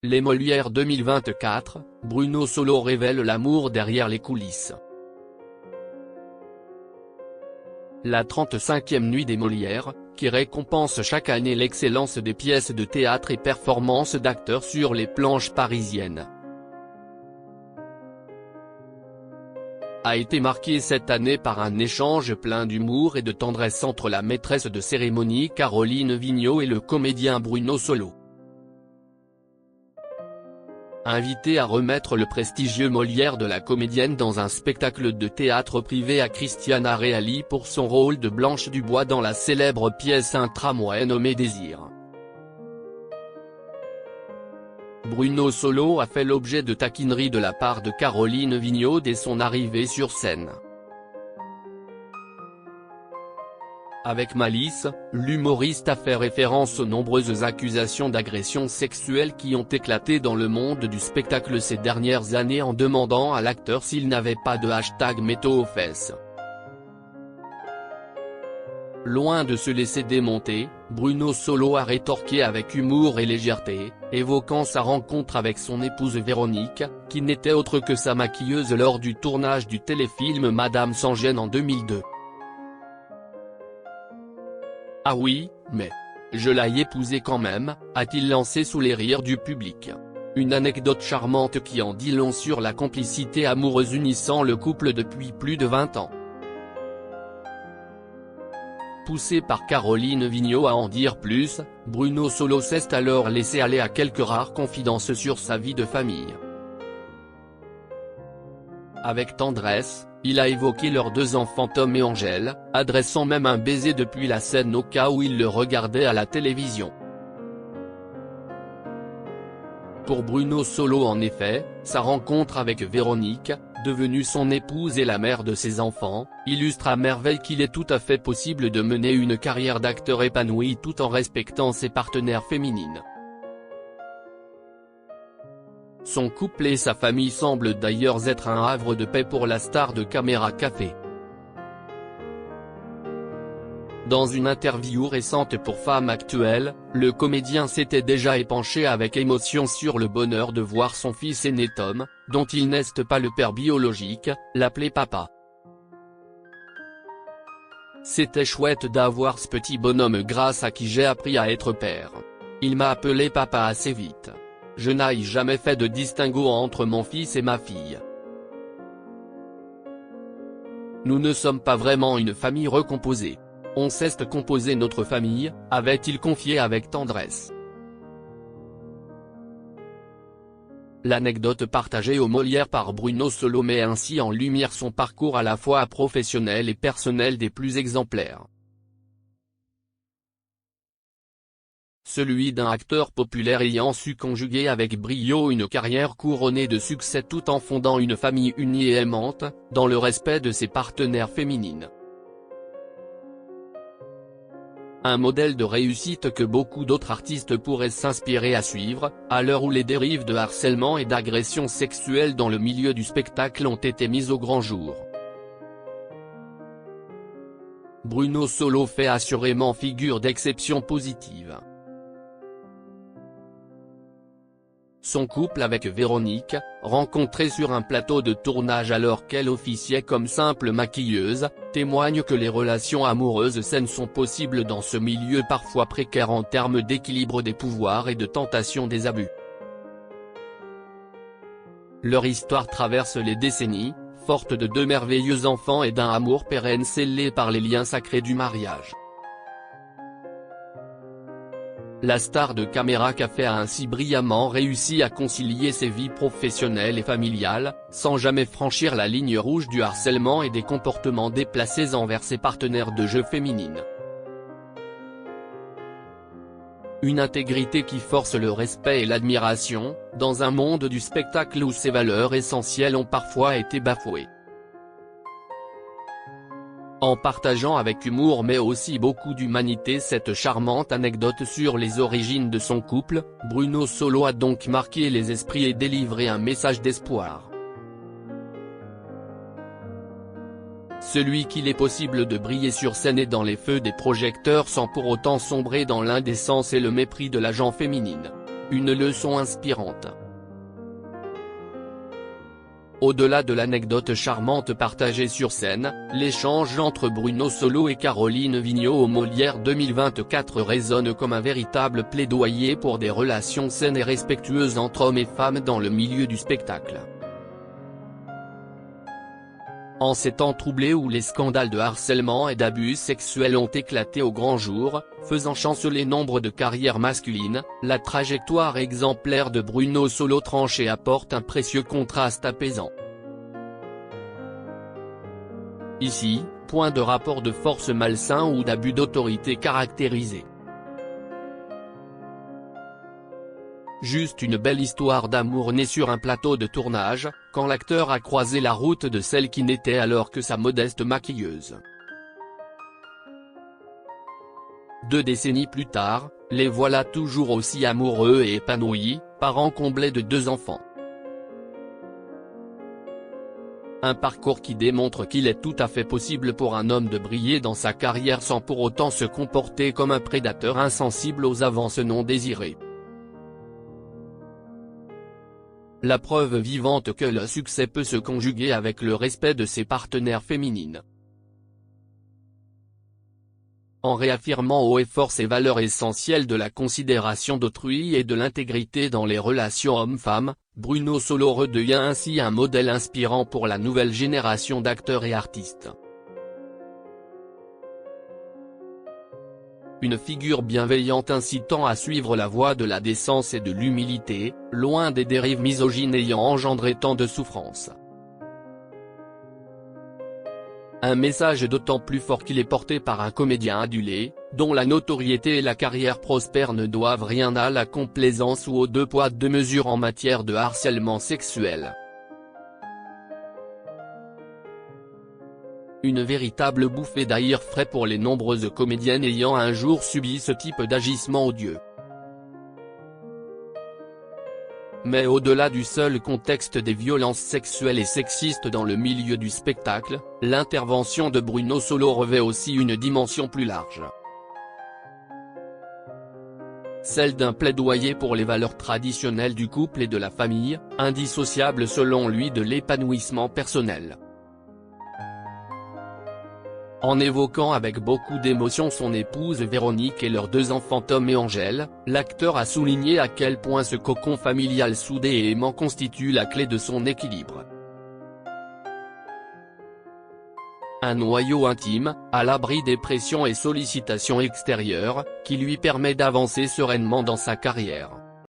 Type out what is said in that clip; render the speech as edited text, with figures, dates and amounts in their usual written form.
Les Molières 2024, Bruno Solo révèle l'amour derrière les coulisses. La 35e nuit des Molières, qui récompense chaque année l'excellence des pièces de théâtre et performances d'acteurs sur les planches parisiennes, a été marquée cette année par un échange plein d'humour et de tendresse entre la maîtresse de cérémonie Caroline Vigneault et le comédien Bruno Solo. Invité à remettre le prestigieux Molière de la comédienne dans un spectacle de théâtre privé à Christiana Reali pour son rôle de Blanche Dubois dans la célèbre pièce Un tramway nommé Désir, Bruno Solo a fait l'objet de taquineries de la part de Caroline Vigneault dès son arrivée sur scène. Avec malice, l'humoriste a fait référence aux nombreuses accusations d'agression sexuelle qui ont éclaté dans le monde du spectacle ces dernières années en demandant à l'acteur s'il n'avait pas de #métaux aux fesses. Loin de se laisser démonter, Bruno Solo a rétorqué avec humour et légèreté, évoquant sa rencontre avec son épouse Véronique, qui n'était autre que sa maquilleuse lors du tournage du téléfilm Madame sans gêne en 2002. Ah oui, mais je l'ai épousée quand même, a-t-il lancé sous les rires du public. Une anecdote charmante qui en dit long sur la complicité amoureuse unissant le couple depuis plus de 20 ans. Poussé par Caroline Vigneault à en dire plus, Bruno Solo s'est alors laissé aller à quelques rares confidences sur sa vie de famille. Avec tendresse, il a évoqué leurs 2 enfants Tom et Angèle, adressant même un baiser depuis la scène au cas où il le regardait à la télévision. Pour Bruno Solo en effet, sa rencontre avec Véronique, devenue son épouse et la mère de ses enfants, illustre à merveille qu'il est tout à fait possible de mener une carrière d'acteur épanoui tout en respectant ses partenaires féminines. Son couple et sa famille semblent d'ailleurs être un havre de paix pour la star de Caméra Café. Dans une interview récente pour Femme Actuelle, le comédien s'était déjà épanché avec émotion sur le bonheur de voir son fils aîné Tom, dont il n'est pas le père biologique, l'appeler papa. C'était chouette d'avoir ce petit bonhomme grâce à qui j'ai appris à être père. Il m'a appelé papa assez vite. Je n'ai jamais fait de distinguo entre mon fils et ma fille. Nous ne sommes pas vraiment une famille recomposée. On sait composer notre famille, avait-il confié avec tendresse. L'anecdote partagée aux Molières par Bruno Solo met ainsi en lumière son parcours à la fois professionnel et personnel des plus exemplaires. Celui d'un acteur populaire ayant su conjuguer avec brio une carrière couronnée de succès tout en fondant une famille unie et aimante, dans le respect de ses partenaires féminines. Un modèle de réussite que beaucoup d'autres artistes pourraient s'inspirer à suivre, à l'heure où les dérives de harcèlement et d'agression sexuelle dans le milieu du spectacle ont été mises au grand jour. Bruno Solo fait assurément figure d'exception positive. Son couple avec Véronique, rencontré sur un plateau de tournage alors qu'elle officiait comme simple maquilleuse, témoigne que les relations amoureuses saines sont possibles dans ce milieu parfois précaire en termes d'équilibre des pouvoirs et de tentation des abus. Leur histoire traverse les décennies, forte de 2 merveilleux enfants et d'un amour pérenne scellé par les liens sacrés du mariage. La star de Caméra Café a ainsi brillamment réussi à concilier ses vies professionnelles et familiales, sans jamais franchir la ligne rouge du harcèlement et des comportements déplacés envers ses partenaires de jeu féminines. Une intégrité qui force le respect et l'admiration, dans un monde du spectacle où ses valeurs essentielles ont parfois été bafouées. En partageant avec humour mais aussi beaucoup d'humanité cette charmante anecdote sur les origines de son couple, Bruno Solo a donc marqué les esprits et délivré un message d'espoir. Celui qu'il est possible de briller sur scène et dans les feux des projecteurs sans pour autant sombrer dans l'indécence et le mépris de la gent féminine. Une leçon inspirante. Au-delà de l'anecdote charmante partagée sur scène, l'échange entre Bruno Solo et Caroline Vigneault au Molière 2024 résonne comme un véritable plaidoyer pour des relations saines et respectueuses entre hommes et femmes dans le milieu du spectacle. En ces temps troublés où les scandales de harcèlement et d'abus sexuels ont éclaté au grand jour, faisant chanceler nombre de carrières masculines, la trajectoire exemplaire de Bruno Solo tranche et apporte un précieux contraste apaisant. Ici, point de rapport de force malsain ou d'abus d'autorité caractérisé. Juste une belle histoire d'amour née sur un plateau de tournage, quand l'acteur a croisé la route de celle qui n'était alors que sa modeste maquilleuse. 2 décennies plus tard, les voilà toujours aussi amoureux et épanouis, parents comblés de 2 enfants. Un parcours qui démontre qu'il est tout à fait possible pour un homme de briller dans sa carrière sans pour autant se comporter comme un prédateur insensible aux avances non désirées. La preuve vivante que le succès peut se conjuguer avec le respect de ses partenaires féminines. En réaffirmant haut et fort ces valeurs essentielles de la considération d'autrui et de l'intégrité dans les relations hommes-femmes, Bruno Solo redevient ainsi un modèle inspirant pour la nouvelle génération d'acteurs et artistes. Une figure bienveillante incitant à suivre la voie de la décence et de l'humilité, loin des dérives misogynes ayant engendré tant de souffrances. Un message d'autant plus fort qu'il est porté par un comédien adulé, dont la notoriété et la carrière prospère ne doivent rien à la complaisance ou aux 2 poids 2 mesures en matière de harcèlement sexuel. Une véritable bouffée d'air frais pour les nombreuses comédiennes ayant un jour subi ce type d'agissement odieux. Mais au-delà du seul contexte des violences sexuelles et sexistes dans le milieu du spectacle, l'intervention de Bruno Solo revêt aussi une dimension plus large. Celle d'un plaidoyer pour les valeurs traditionnelles du couple et de la famille, indissociables selon lui de l'épanouissement personnel. En évoquant avec beaucoup d'émotion son épouse Véronique et leurs 2 enfants Tom et Angèle, l'acteur a souligné à quel point ce cocon familial soudé et aimant constitue la clé de son équilibre. Un noyau intime, à l'abri des pressions et sollicitations extérieures, qui lui permet d'avancer sereinement dans sa carrière.